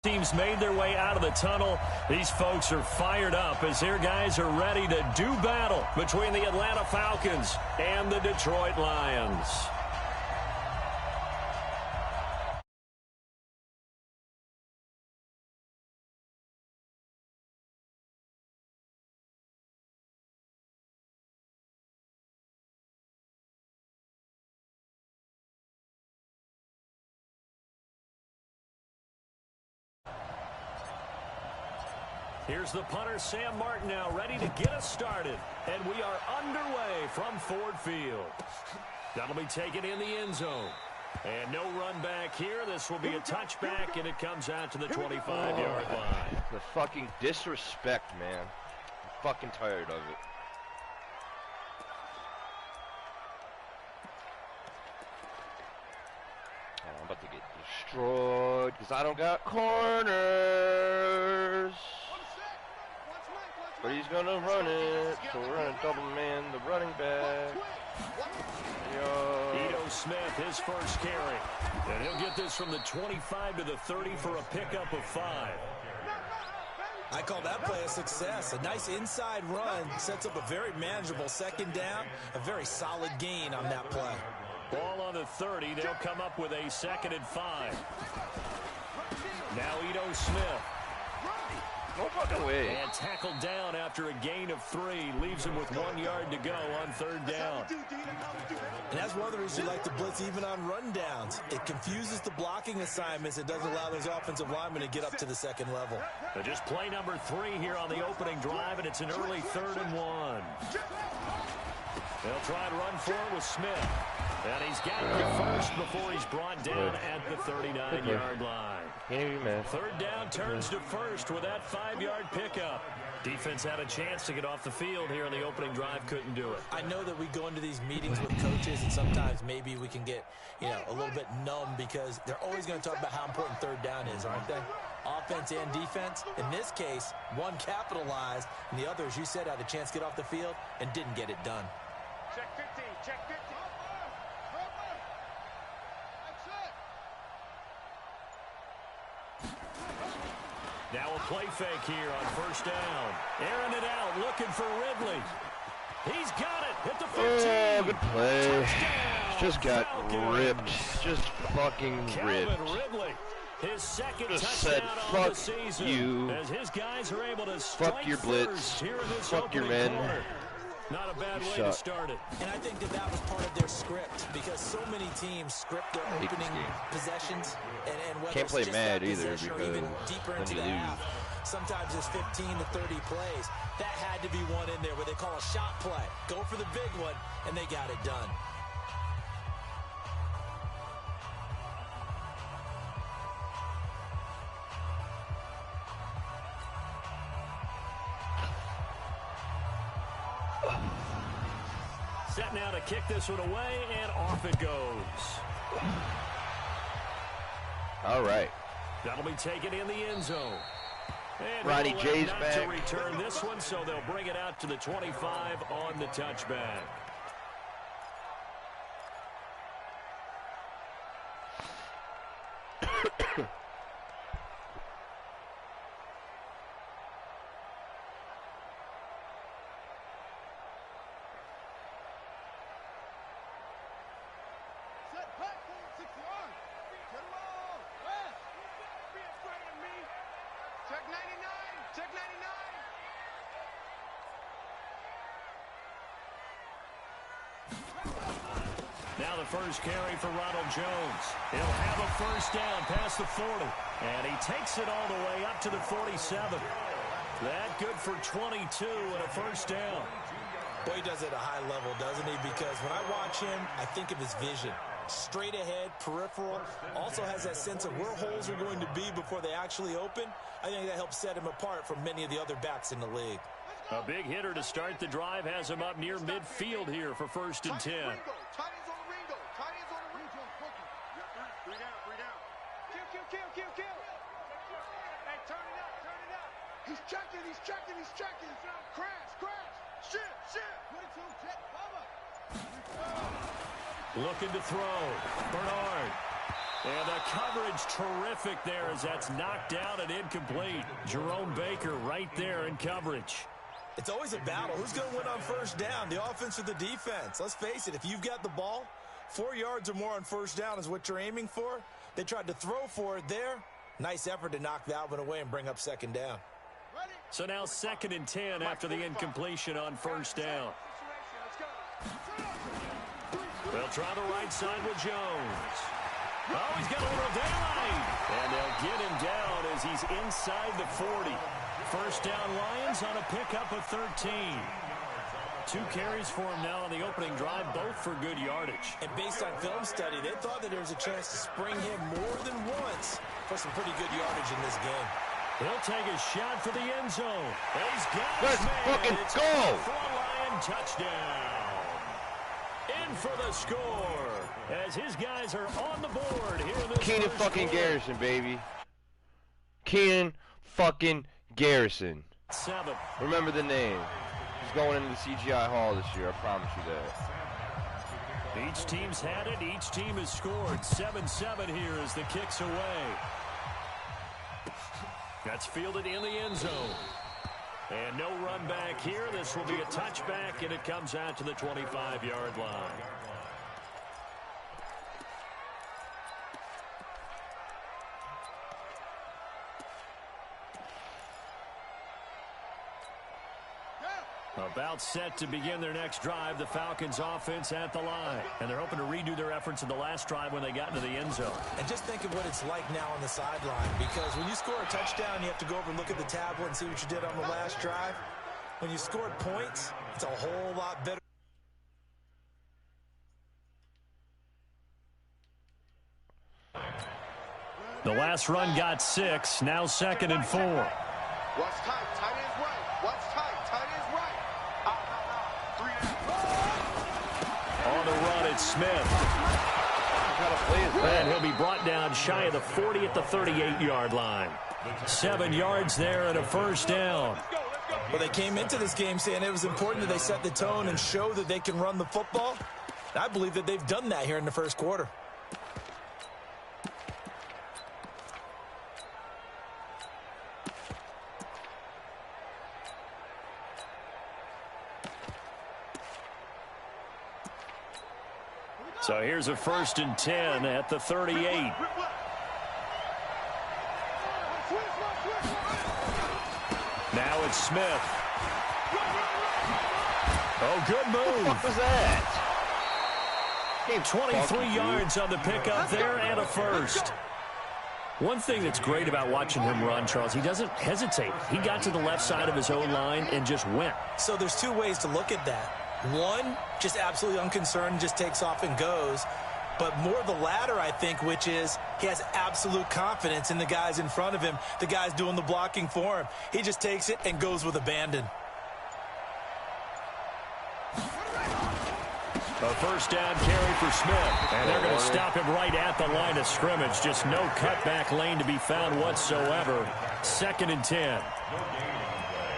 Teams made their way out of the tunnel. These folks are fired up as their guys are ready to do battle between the Atlanta Falcons and the Detroit Lions. Here's the punter, Sam Martin, now ready to get us started. And we are underway from Ford Field. That'll be taken in the end zone. And no run back here. This will be a touchback, and it comes out to the 25-yard line. The fucking disrespect, man. I'm fucking tired of it. I'm about to get destroyed because I don't got corners. But he's going to run it, so we're going to double man the running back. Ito Smith, his first carry. And he'll get this from the 25 to the 30 for a pickup of 5. I call that play a success. A nice inside run sets up a very manageable second down. A very solid gain on that play. Ball on the 30. They'll come up with a 2nd and 5. Now Ito Smith. No fucking way. And tackled down after a gain of 3. Leaves him with 1 yard to go on 3rd down. And that's one of the reasons you like to blitz even on rundowns. It confuses the blocking assignments. It doesn't allow those offensive linemen to get up to the second level. But just play number 3 here on the opening drive, and it's an early 3rd and 1. They'll try and run for it with Smith. And he's got the first before he's brought down at the 39-yard line. 3rd down turns to first with that 5-yard pickup. Defense had a chance to get off the field here on the opening drive, couldn't do it. I know that we go into these meetings with coaches, and sometimes maybe we can get, a little bit numb because they're always going to talk about how important 3rd down is, aren't they? Offense and defense. In this case, one capitalized, and the other, as you said, had a chance to get off the field and didn't get it done. Check 15, check 15. Now a play fake here on 1st down. Airing it out, looking for Ridley. He's got it. Hit the 15. Oh, good play. Touchdown, Just got Falcons. ripped. Just fucking ripped. Ridley, his second Just touchdown said, on fuck the season. you. As his guys are able to Fuck your blitz. here in this Fuck your opening men. quarter. Not a bad You way suck. to start it. And I think that was part of their script because so many teams script their opening possessions and whether Can't it's play just mad that either possession or even because deeper then into you the lose. half. Sometimes it's 15 to 30 plays. That had to be one in there where they call a shot play. Go for the big one, and they got it done. Set now to kick this one away, and off it goes. All right. That'll be taken in the end zone. And Ronnie he'll J's elect back. to return this one, so they'll bring it out to the 25 on the touchback. Check 99, check 99. Now the first carry for Ronald Jones. He'll have a first down past the 40. And he takes it all the way up to the 47. That good for 22 and a first down. Boy, he does it at a high level, doesn't he? Because when I watch him, I think of his vision. Straight ahead, peripheral. Also has that sense of where holes are going to be before they actually open. I think that helps set him apart from many of the other backs in the league. A big hitter to start the drive has him up near midfield here for 1st and 10. Tight ends on the Ringo. Tight ends on the Ringo. Three down. Kill. Hey, turn it up. He's checking. Crash. Shit. Looking to throw. Bernard. And the coverage terrific there as that's knocked down and incomplete. Jerome Baker right there in coverage. It's always a battle. Who's going to win on first down, the offense or the defense? Let's face it, if you've got the ball, 4 yards or more on first down is what you're aiming for. They tried to throw for it there. Nice effort to knock that one away and bring up second down. So now 2nd and 10 after the incompletion on first down. They'll try the right side with Jones. Oh, he's got a little daylight. And they'll get him down as he's inside the 40. First down Lions on a pickup of 13. 2 carries for him now on the opening drive, both for good yardage. And based on film study, they thought that there was a chance to spring him more than once for some pretty good yardage in this game. He'll take a shot for the end zone. He's got Let's fucking go! For a Lion touchdown. In for the score as his guys are on the board here in this Keenan fucking Garrison, baby. Keenan fucking Garrison. 7. Remember the name. He's going into the CGI Hall this year, I promise you that. Each team's had it. Each team has scored. 7-7 here as the kick's away. That's fielded in the end zone. And no run back here. This will be a touchback, and it comes out to the 25-yard line. About set to begin their next drive, the Falcons offense at the line. And they're hoping to redo their efforts in the last drive when they got into the end zone. And just think of what it's like now on the sideline, because when you score a touchdown, you have to go over and look at the tablet and see what you did on the last drive. When you scored points, it's a whole lot better. The last run got 6, now 2nd and 4. What's tight? Tight end's right. What's tight? Tight end's right. On the run, it's Smith. And he'll be brought down shy of the 40 at the 38-yard line. 7 yards there and a first down. Well, they came into this game saying it was important that they set the tone and show that they can run the football. I believe that they've done that here in the first quarter. So here's a 1st and 10 at the 38. Now it's Smith. Oh, good move. What was that? 23 yards on the pickup there and a first. One thing that's great about watching him run, Charles, he doesn't hesitate. He got to the left side of his own line and just went. So there's 2 ways to look at that. One, just absolutely unconcerned, just takes off and goes. But more the latter, I think, which is he has absolute confidence in the guys in front of him, the guys doing the blocking for him. He just takes it and goes with abandon. A first down carry for Smith. And they're going to stop him right at the line of scrimmage. Just no cutback lane to be found whatsoever. 2nd and 10.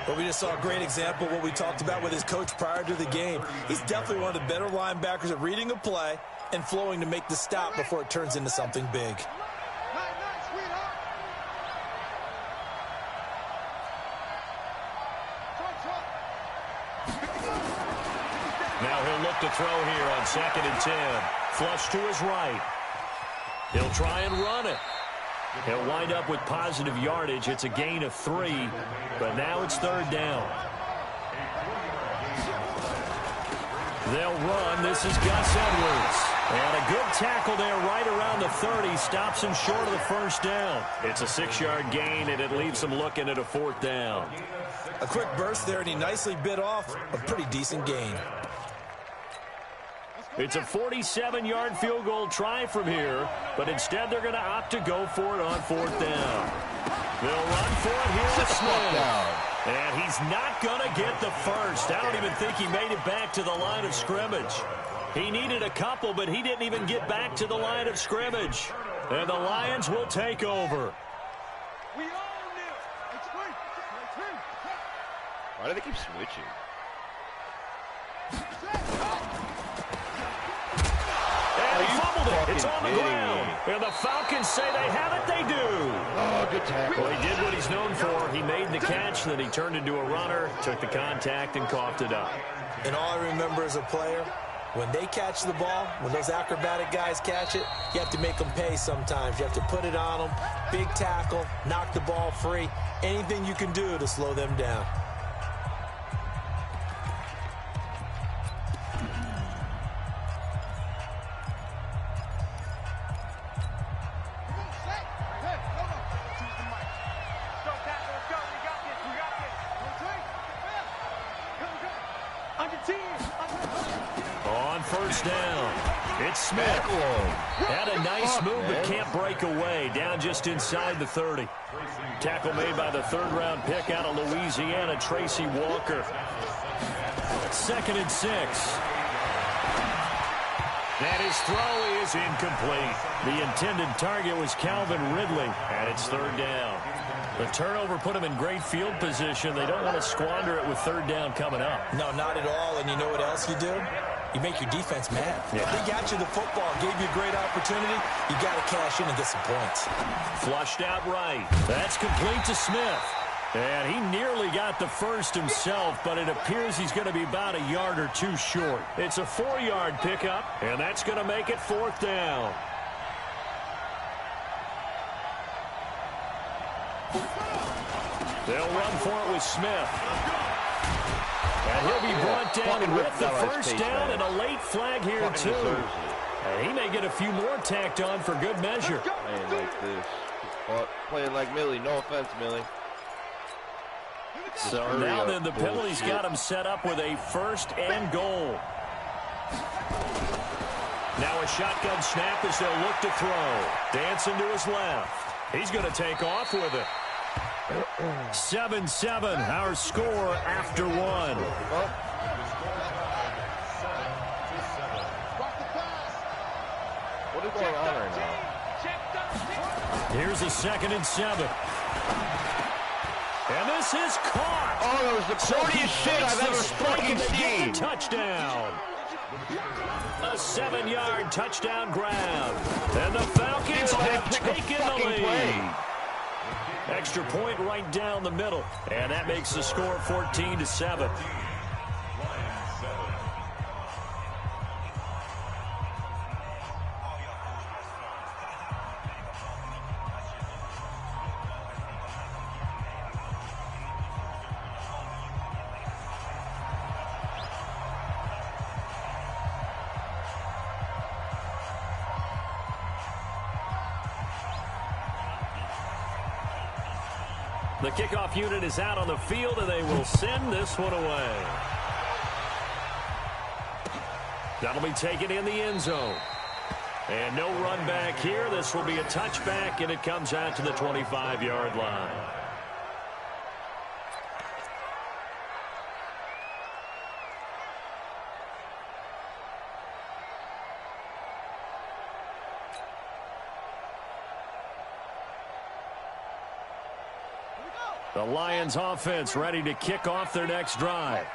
But we just saw a great example of what we talked about with his coach prior to the game. He's definitely one of the better linebackers at reading a play and flowing to make the stop before it turns into something big. Now he'll look to throw here on 2nd and 10. Flush to his right. He'll try and run it. He'll wind up with positive yardage. It's a gain of 3, but now it's 3rd down. They'll run. This is Gus Edwards. And a good tackle there right around the 30. Stops him short of the first down. It's a 6-yard gain, and it leaves him looking at a 4th down. A quick burst there, and he nicely bit off a pretty decent gain. It's a 47-yard field goal try from here, but instead they're going to opt to go for it on 4th down. They'll run for it here with Smith. And he's not going to get the first. I don't even think he made it back to the line of scrimmage. He needed a couple, but he didn't even get back to the line of scrimmage. And the Lions will take over. Why do they keep switching? And he fumbled it. It's on the ground. And the Falcons say they have it. They do. Oh, good tackle. Well, he did what he's known for. He made the catch, then he turned into a runner, took the contact, and coughed it up. And all I remember as a player, when they catch the ball, when those acrobatic guys catch it, you have to make them pay sometimes. You have to put it on them, big tackle, knock the ball free, anything you can do to slow them down. On first down, it's Smith. Had a nice move, but can't break away. Down just inside the 30. Tackle made by the third-round pick out of Louisiana, Tracy Walker. 2nd and 6. And his throw is incomplete. The intended target was Calvin Ridley, and it's 3rd down. The turnover put him in great field position. They don't want to squander it with 3rd down coming up. No, not at all. And you know what else you do? You make your defense mad. Yeah. They got you the football, gave you a great opportunity. You got to cash in and get some points. Flushed out right. That's complete to Smith. And he nearly got the first himself, but it appears he's going to be about a yard or two short. It's a 4-yard pickup, and that's going to make it 4th down. They'll run for it with Smith. And he'll be brought down with the first down and a late flag here, too. And he may get a few more tacked on for good measure. Playing like this. Playing like Millie. No offense, Millie. So now then the penalty's got him set up with a 1st and goal. Now a shotgun snap as they'll look to throw. Dancing to his left. He's going to take off with it. 7-7, our score after 1. What is going on right now? Here's a 2nd and 7. And this is caught. Oh, that was the prettiest shit I've ever fucking seen. Touchdown. A 7-yard touchdown grab. And the Falcons have taken the lead. Extra point right down the middle. And that makes the score 14-7. The kickoff unit is out on the field, and they will send this one away. That'll be taken in the end zone. And no run back here. This will be a touchback, and it comes out to the 25-yard line. The Lions offense ready to kick off their next drive.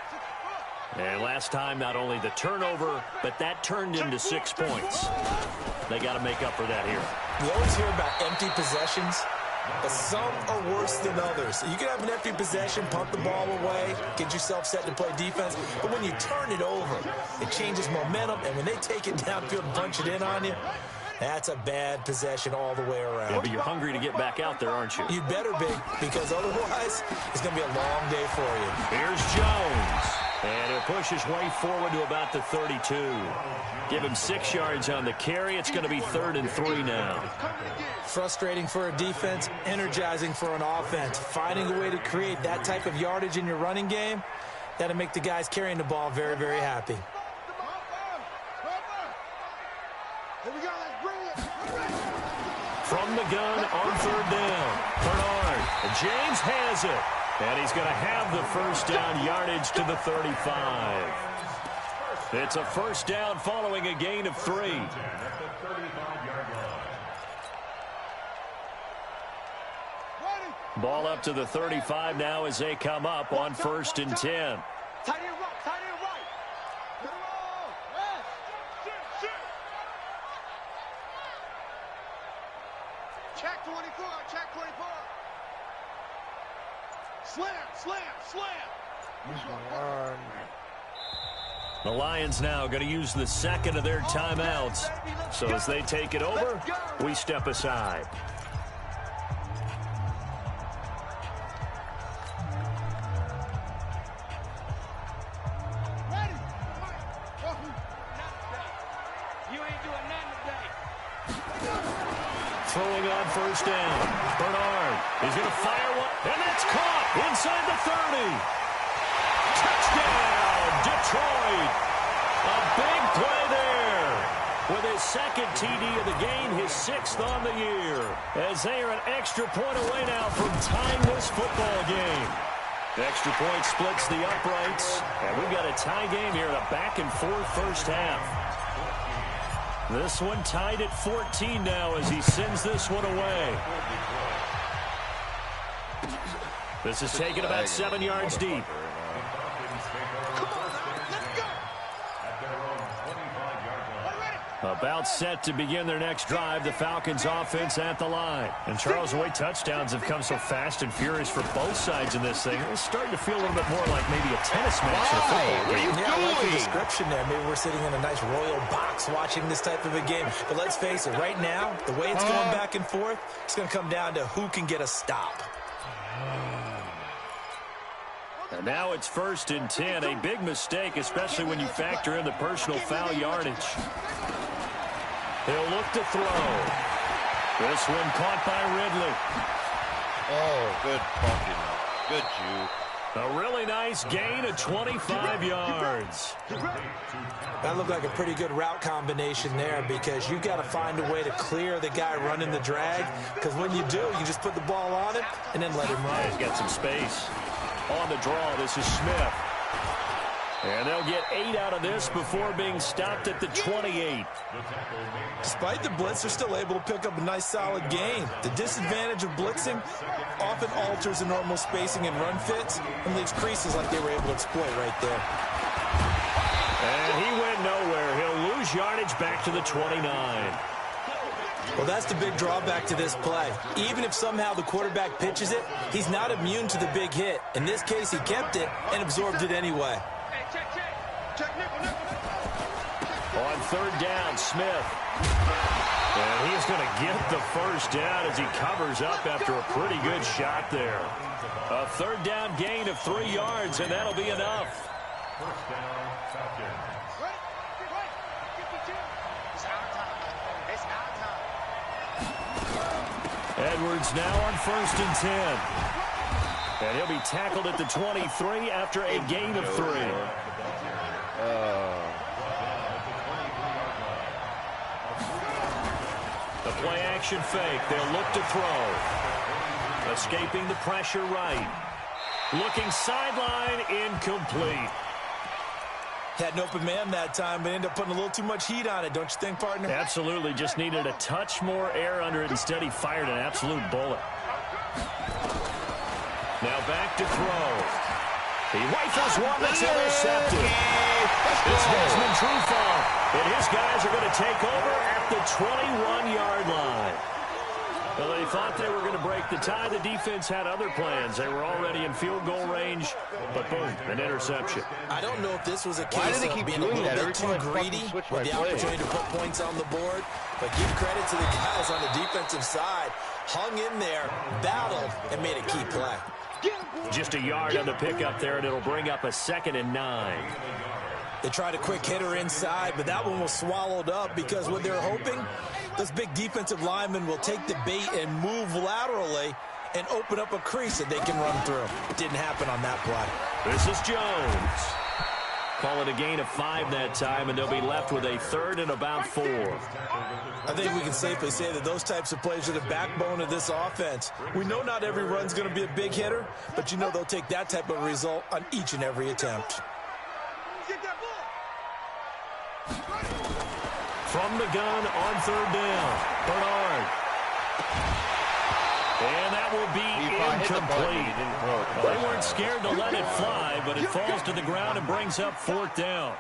And last time, not only the turnover, but that turned into 6 points. They got to make up for that here. We always hear about empty possessions, but some are worse than others. You can have an empty possession, punt the ball away, get yourself set to play defense, but when you turn it over, it changes momentum, and when they take it downfield and punch it in on you, that's a bad possession all the way around. Yeah, but you're hungry to get back out there, aren't you? You better be, because otherwise, it's going to be a long day for you. Here's Jones. And he'll push his way forward to about the 32. Give him 6 yards on the carry. It's going to be 3rd and 3 now. Frustrating for a defense, energizing for an offense. Finding a way to create that type of yardage in your running game, that'll make the guys carrying the ball very, very happy. From the gun on 3rd down. Bernard. James has it. And he's going to have the first down yardage to the 35. It's a first down following a gain of 3. Ball up to the 35 now as they come up on 1st and 10. Check 24. Check 24. Slam. The Lions now going to use the second of their timeouts. So as they take it over, we step aside. Throwing on first down. Bernard is going to fire one, and that's caught inside the 30. Touchdown, Detroit. A big play there. With his second TD of the game, his 6th on the year. As they are an extra point away now from tying this football game. The extra point splits the uprights, and we've got a tie game here in a back-and-forth first half. This one tied at 14 now as he sends this one away. This is taken about 7 yards deep. About set to begin their next drive, the Falcons offense at the line. And Charles, the way touchdowns have come so fast and furious for both sides in this thing, it's starting to feel a little bit more like maybe a tennis match than a football game. Yeah, I like the description there. Maybe we're sitting in a nice royal box watching this type of a game. But let's face it, right now, the way it's going back and forth, it's going to come down to who can get a stop. And now it's 1st and 10. A big mistake, especially when you factor in the personal foul yardage. He'll look to throw. This one caught by Ridley. Oh, good fucking, good juke. A really nice gain of 25 yards. That looked like a pretty good route combination there because you've got to find a way to clear the guy running the drag. Because when you do, you just put the ball on him and then let him run. He's got some space. On the draw, this is Smith. And they'll get 8 out of this before being stopped at the 28. Despite the blitz, they're still able to pick up a nice solid gain. The disadvantage of blitzing often alters the normal spacing and run fits and leaves creases like they were able to exploit right there. And he went nowhere. He'll lose yardage back to the 29. Well, that's the big drawback to this play. Even if somehow the quarterback pitches it, he's not immune to the big hit. In this case, he kept it and absorbed it anyway. On 3rd down, Smith. And he's going to get the first down as he covers up after a pretty good shot there. A 3rd down gain of 3 yards, and that'll be enough. Edwards now on 1st and 10. And he'll be tackled at the 23 after a gain of 3. The play action fake. They'll look to throw. Escaping the pressure right. Looking sideline, incomplete. Had an open man that time, but ended up putting a little too much heat on it, don't you think, partner? Absolutely. Just needed a touch more air under it. Instead, he fired an absolute bullet. Now back to throw. He rifles one that's intercepted. It's Desmond Trufant. And his guys are going to take over at the 21-yard line. Well, they thought they were going to break the tie. The defense had other plans. They were already in field goal range, but boom, an interception. I don't know if this was a case of being a little bit too greedy with the opportunity to put points on the board, but give credit to the guys on the defensive side. Hung in there, battled, and made a key play. Just a yard on the pickup there, and it'll bring up a 2nd and 9. They tried a quick hitter inside, but that one was swallowed up because what they're hoping, those big defensive linemen will take the bait and move laterally and open up a crease that they can run through. Didn't happen on that play. This is Jones. Call it a gain of 5 that time, and they'll be left with a 3rd and about 4. I think we can safely say that those types of plays are the backbone of this offense. We know not every run's going to be a big hitter, but you know they'll take that type of result on each and every attempt. From the gun on 3rd down, Bernard. And that will be incomplete. They weren't scared to let it fly, but it falls to the ground and brings up 4th down.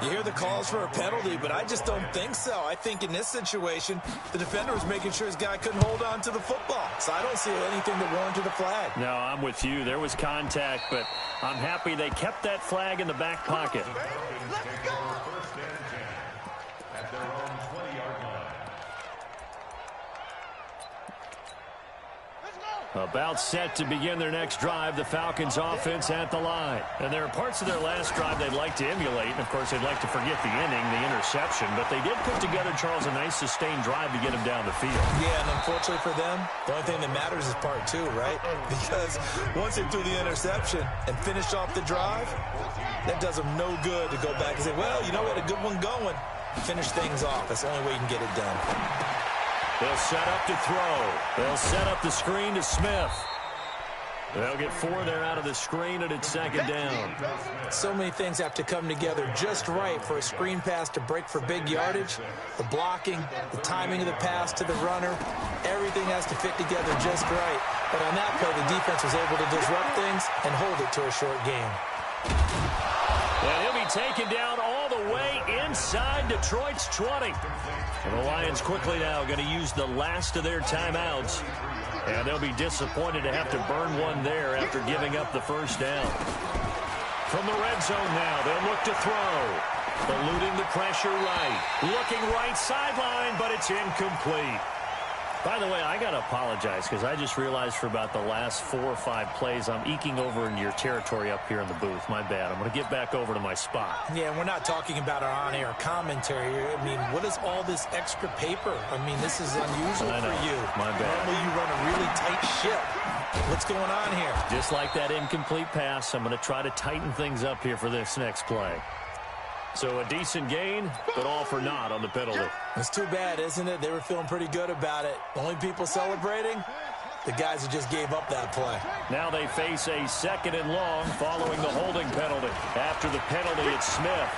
You hear the calls for a penalty, but I just don't think so. I think in this situation, the defender was making sure his guy couldn't hold on to the football. So I don't see anything that warranted a flag. No, I'm with you. There was contact, but I'm happy they kept that flag in the back pocket. Let's go! About set to begin their next drive, the Falcons offense at the line. And there are parts of their last drive they'd like to emulate. And, of course, they'd like to forget the inning, the interception. But they did put together, Charles, a nice sustained drive to get him down the field. Yeah, and unfortunately for them, the only thing that matters is part 2, right? Because once they threw the interception and finished off the drive, that does them no good to go back and say, well, you know, we had a good one going. Finish things off. That's the only way you can get it done. They'll set up to throw. They'll set up the screen to Smith. They'll get 4 there out of the screen, and it's 2nd down. So many things have to come together just right for a screen pass to break for big yardage. The blocking, the timing of the pass to the runner, everything has to fit together just right. But on that play, the defense was able to disrupt things and hold it to a short game. And he'll be taken down all the way inside Detroit's 20. And the Lions quickly now going to use the last of their timeouts. And they'll be disappointed to have to burn one there after giving up the 1st down. From the red zone now, they'll look to throw. Eluding the pressure right. Looking right sideline, but it's incomplete. By the way, I got to apologize because I just realized for about the last 4 or 5 plays, I'm eking over into your territory up here in the booth. My bad. I'm going to get back over to my spot. Yeah, we're not talking about our on-air commentary. I mean, what is all this extra paper? I mean, this is unusual for you. My bad. Normally you run a really tight ship. What's going on here? Just like that incomplete pass, I'm going to try to tighten things up here for this next play. So a decent gain, but all for naught on the penalty. It's too bad, isn't it? They were feeling pretty good about it. The only people celebrating, the guys who just gave up that play. Now they face a 2nd and long following the holding penalty. After the penalty, it's Smith.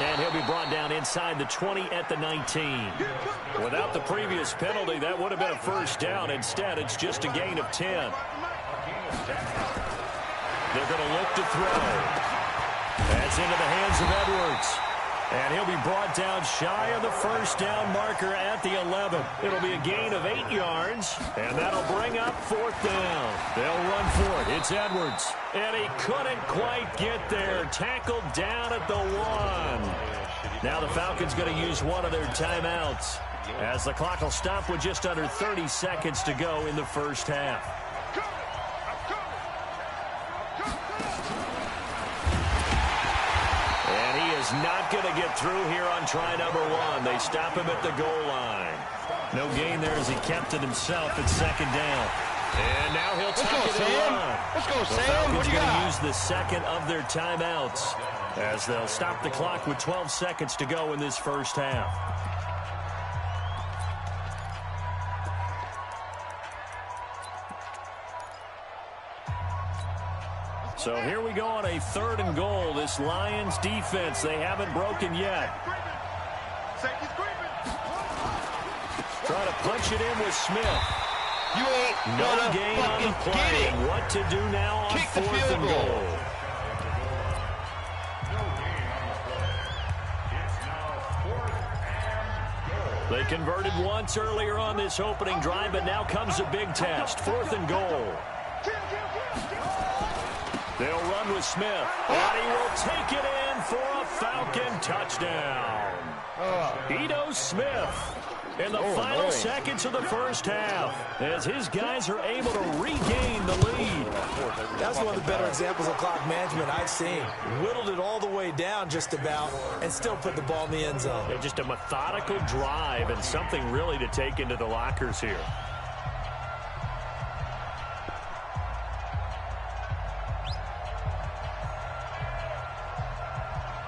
And he'll be brought down inside the 20 at the 19. Without the previous penalty, that would have been a 1st down. Instead, it's just a gain of 10. They're going to look to throw. That's into the hands of Edwards. And he'll be brought down shy of the 1st down marker at the 11. It'll be a gain of 8 yards, and that'll bring up 4th down. They'll run for it. It's Edwards. And he couldn't quite get there. Tackled down at the 1. Now the Falcons going to use one of their timeouts as the clock will stop with just under 30 seconds to go in the 1st half. Not going to get through here on try number 1. They stop him at the goal line. No gain there as he kept it himself at 2nd down. And now he'll tuck it and run. Let's go, Sam. The Falcons What do you going to got? use the 2nd of their timeouts as they'll stop the clock with 12 seconds to go in this 1st half. So here we go on a 3rd and goal. This Lions defense, they haven't broken yet. Try to punch it in with Smith. You ain't No gain on the play. And what to do now on 4th and goal. They converted once earlier on this opening drive, but now comes a big test. 4th and goal. They'll run with Smith, and he will take it in for a Falcon touchdown. Ito Smith in the final seconds of the 1st half as his guys are able to regain the lead. That's one of the better examples of clock management I've seen. Whittled it all the way down just about and still put the ball in the end zone. Yeah, just a methodical drive and something really to take into the lockers here.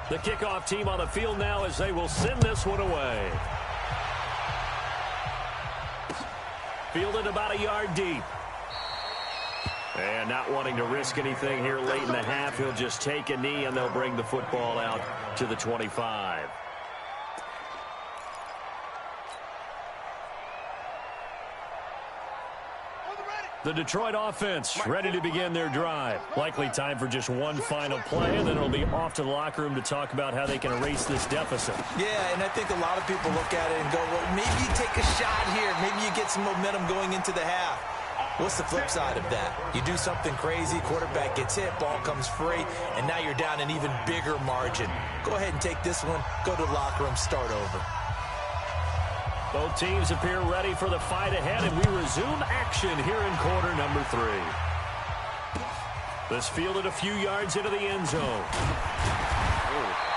The kickoff team on the field now as they will send this one away. Fielded about a yard deep. And not wanting to risk anything here late in the half, he'll just take a knee and they'll bring the football out to the 25. The Detroit offense ready to begin their drive. Likely time for just one final play, and then it'll be off to the locker room to talk about how they can erase this deficit. Yeah, and I think a lot of people look at it and go, well, maybe you take a shot here. Maybe you get some momentum going into the half. What's the flip side of that? You do something crazy, quarterback gets hit, ball comes free, and now you're down an even bigger margin. Go ahead and take this one, go to the locker room, start over. Both teams appear ready for the fight ahead, and we resume action here in quarter number 3. This fielded a few yards into the end zone.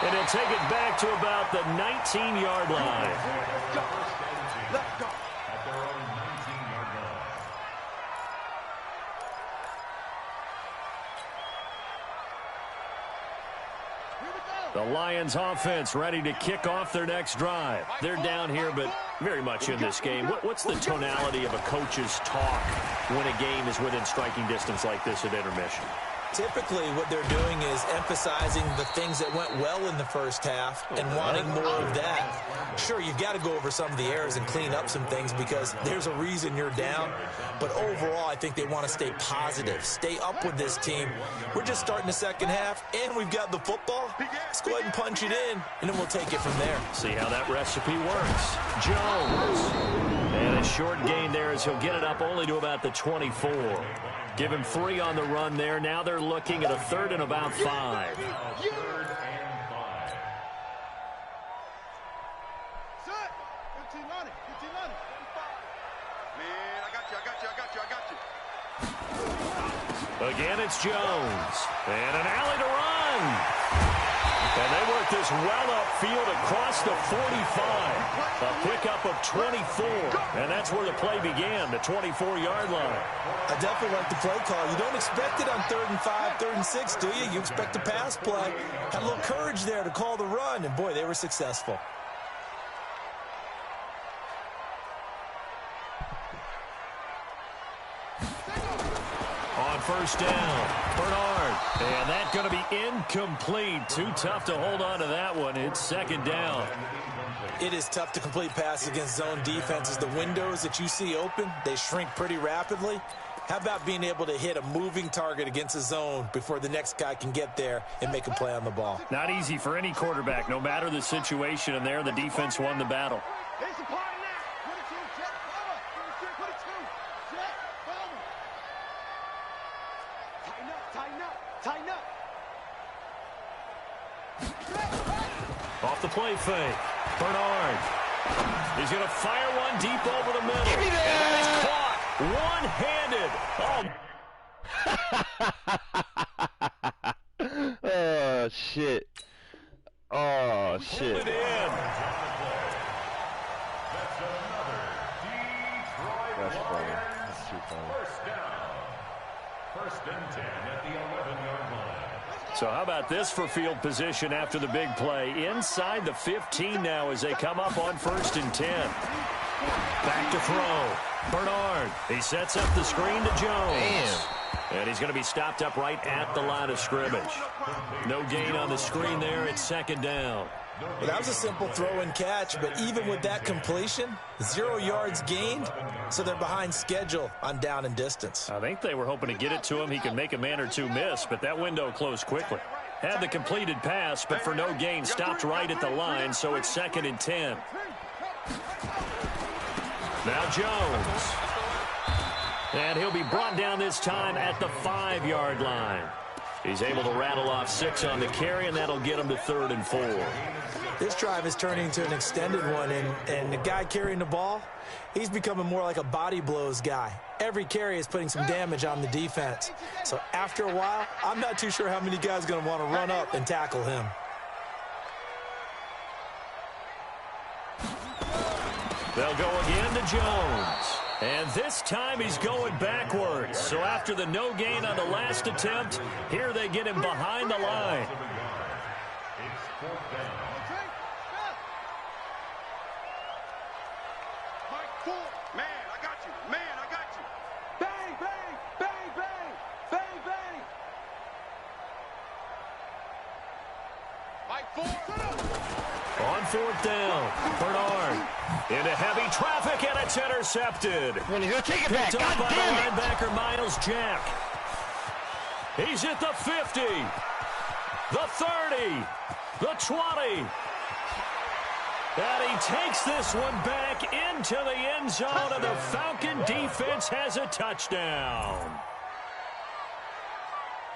And he'll take it back to about the 19-yard line. Let's go. The Lions offense ready to kick off their next drive. They're down here, but very much in this game. What's the tonality of a coach's talk when a game is within striking distance like this at intermission? Typically, what they're doing is emphasizing the things that went well in the first half and wanting more of that. Sure, you've got to go over some of the errors and clean up some things because there's a reason you're down. But overall, I think they want to stay positive, stay up with this team. We're just starting the second half, and we've got the football. Let's go ahead and punch it in, and then we'll take it from there. See how that recipe works. Jones. And a short gain there as he'll get it up only to about the 24. Give him 3 on the run there. Now they're looking at a 3rd and about 5. Set. 15 on it. 15 on it. Man, I got you. Again, it's Jones. And an alley to run. And they work this well upfield across the 45. A pickup of 24. And that's where the play began, the 24-yard line. I definitely like the play call. You don't expect it on 3rd and 5, 3rd and 6, do you? You expect a pass play. Had a little courage there to call the run, and boy, they were successful. On first down, Bernard. And that's going to be incomplete. Too tough to hold on to that one. It's 2nd down. It is tough to complete passes against zone defenses. The windows that you see open, they shrink pretty rapidly. How about being able to hit a moving target against a zone before the next guy can get there and make a play on the ball? Not easy for any quarterback, no matter the situation, and there the defense won the battle. It's a part of that. 22, jet forward. 22, jet forward. Tighten up. Off the play fake. Bernard. He's going to fire one deep over the middle. Give me that! And that is caught one-handed. Oh, Oh, shit. Oh, shit. pulled it in. That's funny. That's too funny. First and 10 at the 11-yard line. So how about this for field position after the big play? Inside the 15 now as they come up on 1st and 10. Back to throw. Bernard. He sets up the screen to Jones. Damn. And he's going to be stopped up right at the line of scrimmage. No gain on the screen there. It's 2nd down. Well, that was a simple throw and catch, but even with that completion, 0 yards gained, so they're behind schedule on down and distance. I think they were hoping to get it to him. He could make a man or two miss, but that window closed quickly. Had the completed pass, but for no gain, stopped right at the line, so it's 2nd and 10. Now Jones. And he'll be brought down this time at the 5-yard line. He's able to rattle off 6 on the carry, and that'll get him to 3rd and 4. This drive is turning into an extended one, and the guy carrying the ball, he's becoming more like a body blows guy. Every carry is putting some damage on the defense. So after a while, I'm not too sure how many guys are going to want to run up and tackle him. They'll go again to Jones. And this time he's going backwards. So after the no gain on the last attempt, here they get him behind the line. It's 4th down. Mike, 4. Man, I got you. Bang, bang, bang, bang, bang, bang. Mike, 4. On fourth down, Bernard into heavy traffic, and it's intercepted. When he's going to take it back. Picked up God by damn the it. linebacker, Miles Jack. He's at the 50, the 30, the 20. And he takes this one back into the end zone, and the Falcon defense has a touchdown.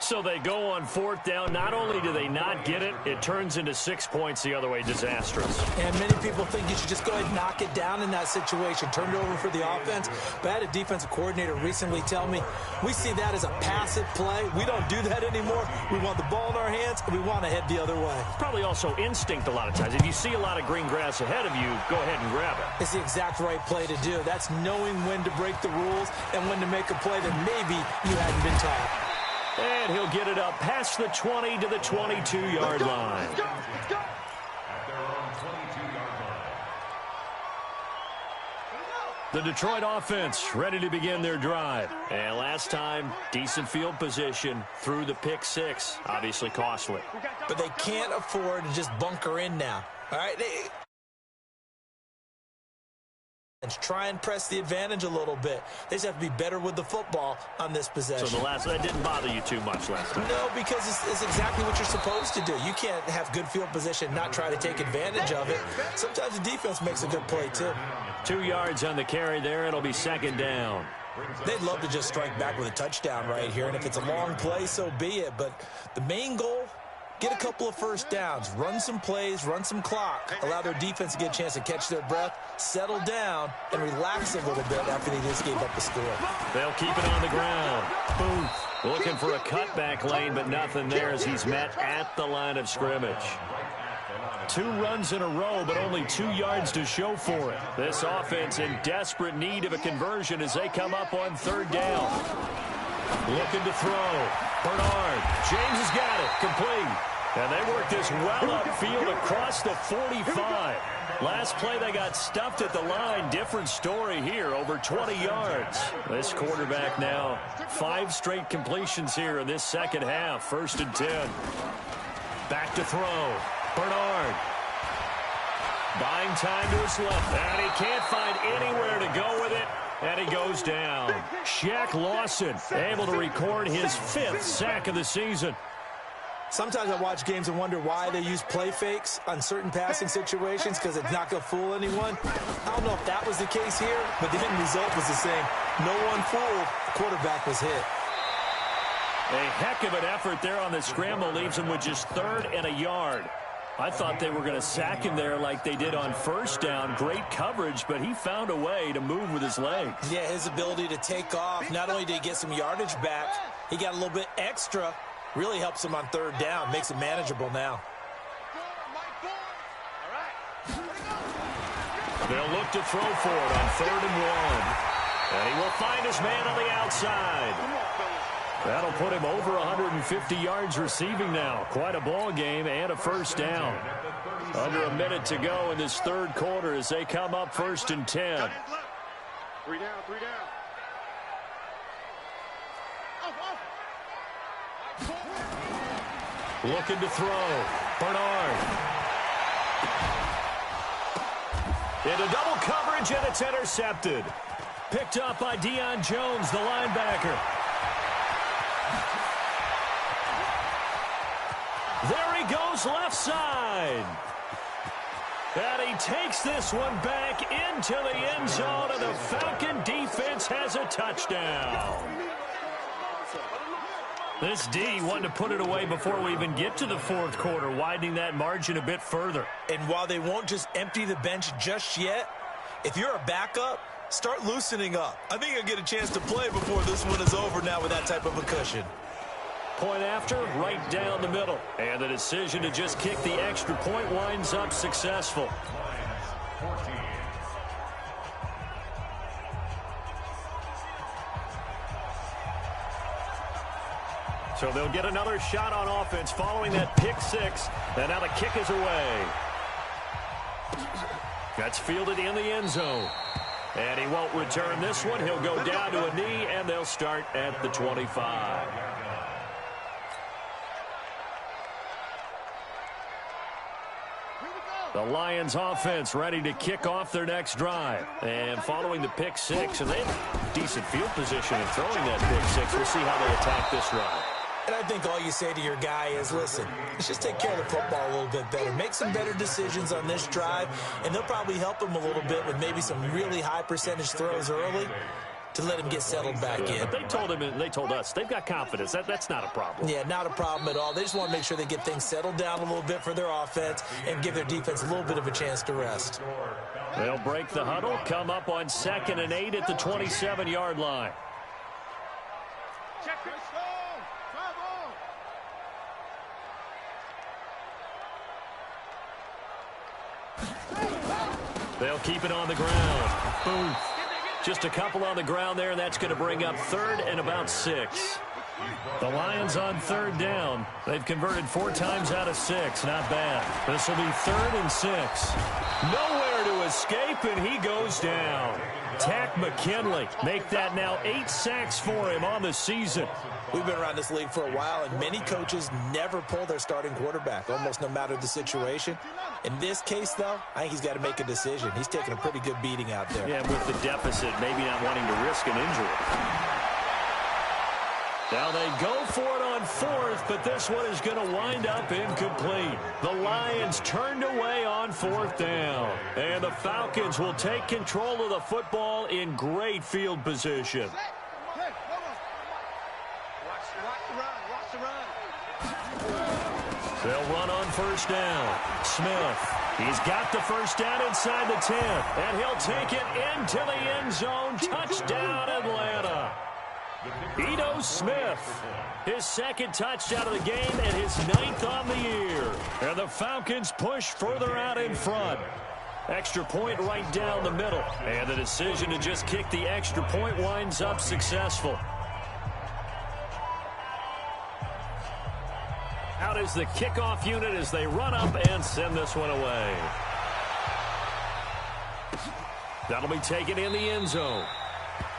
So they go on fourth down. Not only do they not get it, it turns into 6 points the other way. Disastrous. And many people think you should just go ahead and knock it down in that situation. Turn it over for the offense. But I had a defensive coordinator recently tell me, we see that as a passive play. We don't do that anymore. We want the ball in our hands, and we want to head the other way. Probably also instinct a lot of times. If you see a lot of green grass ahead of you, go ahead and grab it. It's the exact right play to do. That's knowing when to break the rules and when to make a play that maybe you hadn't been taught. And he'll get it up past the 20 to the 22-yard line. At their own 22-yard line. The Detroit offense ready to begin their drive. And last time, decent field position through the pick six. Obviously costly. But they can't afford to just bunker in now. All right? Try and press the advantage a little bit. They just have to be better with the football on this possession. So that didn't bother you too much last time? No, because it's exactly what you're supposed to do. You can't have good field position, not try to take advantage of it. Sometimes the defense makes a good play, too. 2 yards on the carry there. It'll be second down. They'd love to just strike back with a touchdown right here, and if it's a long play, so be it. But the main goal, get a couple of first downs, run some plays, run some clock, allow their defense to get a chance to catch their breath, settle down, and relax a little bit after they just gave up the score. They'll keep it on the ground. Booth looking for a cutback lane, but nothing there as he's met at the line of scrimmage. 2 runs in a row, but only 2 yards to show for it. This offense in desperate need of a conversion as they come up on third down. Looking to throw. Bernard. James has got it. Complete. And they work this well upfield across the 45. Last play they got stuffed at the line. Different story here, over 20 yards. This quarterback now, 5 straight completions here in this second half. 1st and 10. Back to throw. Bernard. Buying time to his left. And he can't find anywhere to go with it. And he goes down. Shaq Lawson able to record his 5th sack of the season. Sometimes I watch games and wonder why they use play fakes on certain passing situations because it's not going to fool anyone. I don't know if that was the case here, but the end result was the same. No one fooled. The quarterback was hit. A heck of an effort there on the scramble leaves him with just 3rd and a yard. I thought they were going to sack him there like they did on first down. Great coverage, but he found a way to move with his legs. Yeah, his ability to take off. Not only did he get some yardage back, he got a little bit extra. Really helps him on third down. Makes it manageable now. They'll look to throw for it on 3rd and 1. And he will find his man on the outside. That'll put him over 150 yards receiving now. Quite a ball game and a first down. Under a minute to go in this 3rd quarter as they come up 1st and 10. 3 down, 3 down. Looking to throw. Bernard. Into double coverage, and it's intercepted. Picked up by Deion Jones, the linebacker. There he goes, left side. And he takes this one back into the end zone, and the Falcon defense has a touchdown. This D wanted to put it away before we even get to the 4th quarter, widening that margin a bit further. And while they won't just empty the bench just yet, if you're a backup, start loosening up. I think you'll get a chance to play before this one is over now with that type of a cushion. Point after, right down the middle. And the decision to just kick the extra point winds up successful. So they'll get another shot on offense following that pick 6. And now the kick is away. That's fielded in the end zone. And he won't return this one. He'll go down to a knee, and they'll start at the 25. Here we go. The Lions offense ready to kick off their next drive. And following the pick six, and they have decent field position in throwing that pick six. We'll see how they attack this drive. And I think all you say to your guy is, listen, let's just take care of the football a little bit better. Make some better decisions on this drive, and they'll probably help him a little bit with maybe some really high percentage throws early to let him get settled back in. But they told him, and they told us, they've got confidence. That's not a problem. Yeah, not a problem at all. They just want to make sure they get things settled down a little bit for their offense and give their defense a little bit of a chance to rest. They'll break the huddle, come up on 2nd and 8 at the 27-yard line. They'll keep it on the ground. Boom. Just a couple on the ground there. That's going to bring up 3rd and about 6. The Lions on 3rd down. They've converted 4 times out of 6. Not bad. This will be 3rd and 6. Nowhere to escape, and he goes down. Tack McKinley make that now 8 sacks for him on the season. We've been around this league for a while, and many coaches never pull their starting quarterback, almost no matter the situation. In this case, though, I think he's got to make a decision. He's taking a pretty good beating out there. Yeah, with the deficit, maybe not wanting to risk an injury. Now they go for it on 4th, but this one is going to wind up incomplete. The Lions turned away on 4th down. And the Falcons will take control of the football in great field position. They'll run on 1st down. Smith. He's got the 1st down inside the 10. And he'll take it into the end zone. Touchdown, Atlanta. Ito Smith, his 2nd touchdown of the game and his 9th on the year. And the Falcons push further out in front. Extra point right down the middle. And the decision to just kick the extra point winds up successful. Out is the kickoff unit as they run up and send this one away. That'll be taken in the end zone.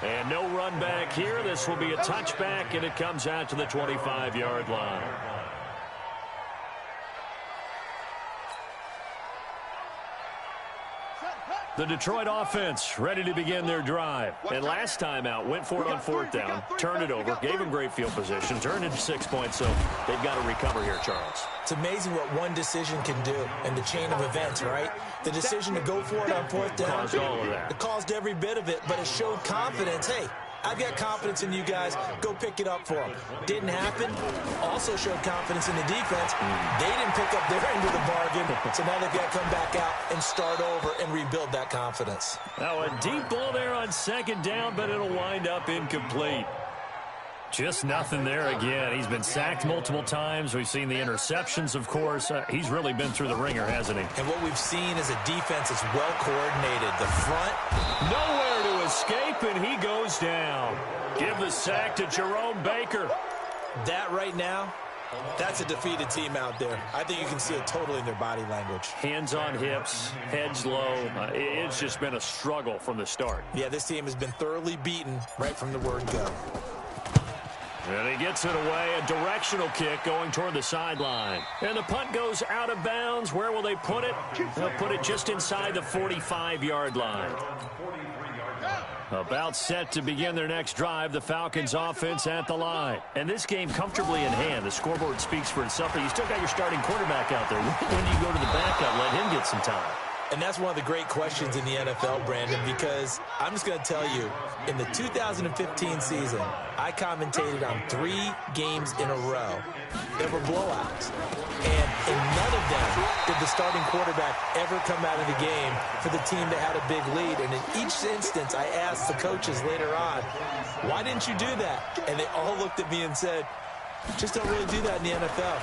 And no run back here. This will be a touchback, and it comes out to the 25-yard line. The Detroit offense ready to begin their drive. And last time out, went for it on 4th down, turned it over, gave them great field position, turned into 6 points, so they've got to recover here, Charles. It's amazing what one decision can do in the chain of events, right? The decision to go for it on 4th down. Caused all of that. It caused every bit of it, but it showed confidence. Hey, I've got confidence in you guys. Go pick it up for them. Didn't happen. Also showed confidence in the defense. They didn't pick up their end of the bargain, so now they've got to come back out and start over and rebuild that confidence. Now a deep ball there on 2nd down, but it'll wind up incomplete. Just nothing there again. He's been sacked multiple times. We've seen the interceptions, of course. He's really been through the ringer, hasn't he? And what we've seen is a defense that's well coordinated. The front. Nowhere to escape, and he goes down. Give the sack to Jerome Baker. That right now, that's a defeated team out there. I think you can see it totally in their body language. Hands on hips, heads low. It's just been a struggle from the start. Yeah, this team has been thoroughly beaten right from the word go. And he gets it away, a directional kick going toward the sideline. And the punt goes out of bounds. Where will they put it? They'll put it just inside the 45-yard line. About set to begin their next drive, the Falcons offense at the line. And this game comfortably in hand. The scoreboard speaks for itself, but you still got your starting quarterback out there. When do you go to the backup, let him get some time? And that's one of the great questions in the NFL, Brandon, because I'm just going to tell you, in the 2015 season, I commentated on 3 games in a row. There were blowouts. And in none of them did the starting quarterback ever come out of the game for the team that had a big lead. And in each instance, I asked the coaches later on, why didn't you do that? And they all looked at me and said, just don't really do that in the NFL.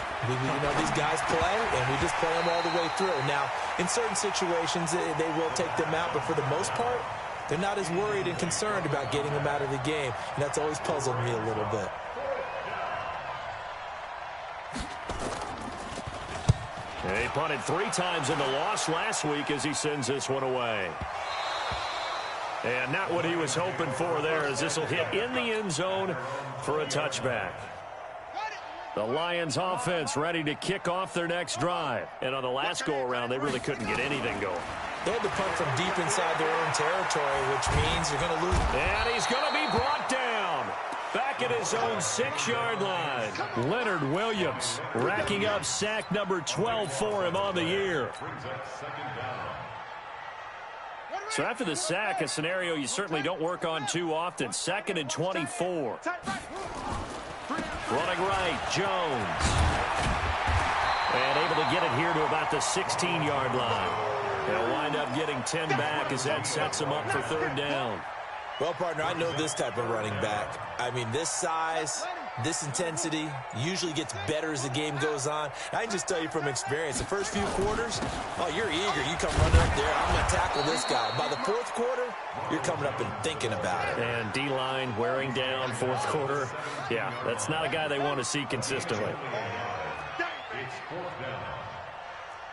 These guys play, and we just play them all the way through. Now, in certain situations, they will take them out, but for the most part, they're not as worried and concerned about getting them out of the game, and that's always puzzled me a little bit. He punted 3 times in the loss last week as he sends this one away. And not what he was hoping for there, as this will hit in the end zone for a touchback. The Lions offense ready to kick off their next drive. And on the last go-around, they really couldn't get anything going. They had to punt from deep inside their own territory, which means you're going to lose. And he's going to be brought down. Back at his own 6-yard line. Leonard Williams racking up sack number 12 for him on the year. So after the sack, a scenario you certainly don't work on too often. 2nd and 24. Running right, Jones. And able to get it here to about the 16-yard line. They'll wind up getting 10 back as that sets him up for 3rd down. Well, partner, I know this type of running back. I mean, this size, this intensity usually gets better as the game goes on. I can just tell you from experience, the first few quarters, oh, you're eager. You come running up there, I'm going to tackle this guy. By the 4th quarter, you're coming up and thinking about it. And D-line wearing down 4th quarter. Yeah, that's not a guy they want to see consistently. It's 4th down.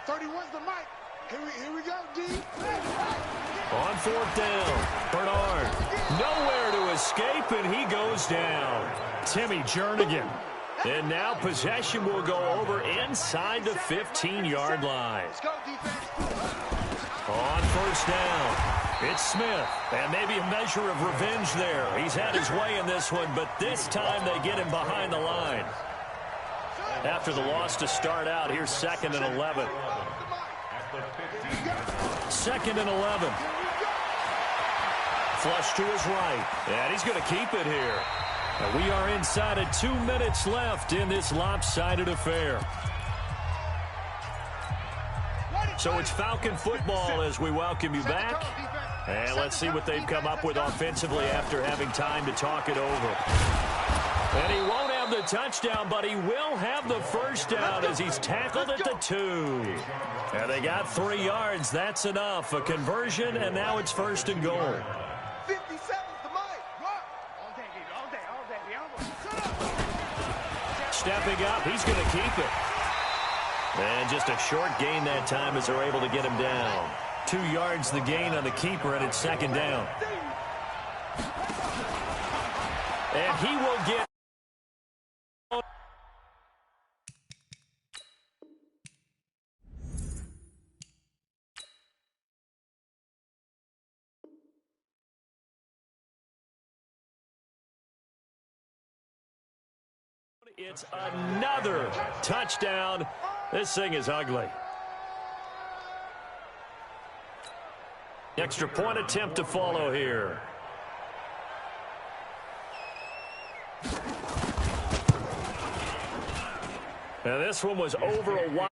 31's the mic. Here we go, D. On 4th down, Bernard nowhere to escape, and he goes down. Timmy Jernigan. And now possession will go over inside the 15-yard line. On 1st down, it's Smith. And maybe a measure of revenge there. He's had his way in this one, but this time they get him behind the line. After the loss to start out, here's 2nd and 11. 2nd and 11. Flush to his right. And he's going to keep it here. And we are inside of 2 minutes left in this lopsided affair. So it's Falcon football as we welcome you back. And let's see what they've come up with offensively after having time to talk it over. And he won't have the touchdown, but he will have the first down as he's tackled at the 2. And they got 3 yards. That's enough. A conversion, and now it's 1st and goal. 57's the mic. All day. Stepping up, he's going to keep it. And just a short gain that time as they're able to get him down. 2 yards the gain on the keeper, and it's 2nd down. And he will get... It's another touchdown. This thing is ugly. Extra point attempt to follow here. And this one was over a while.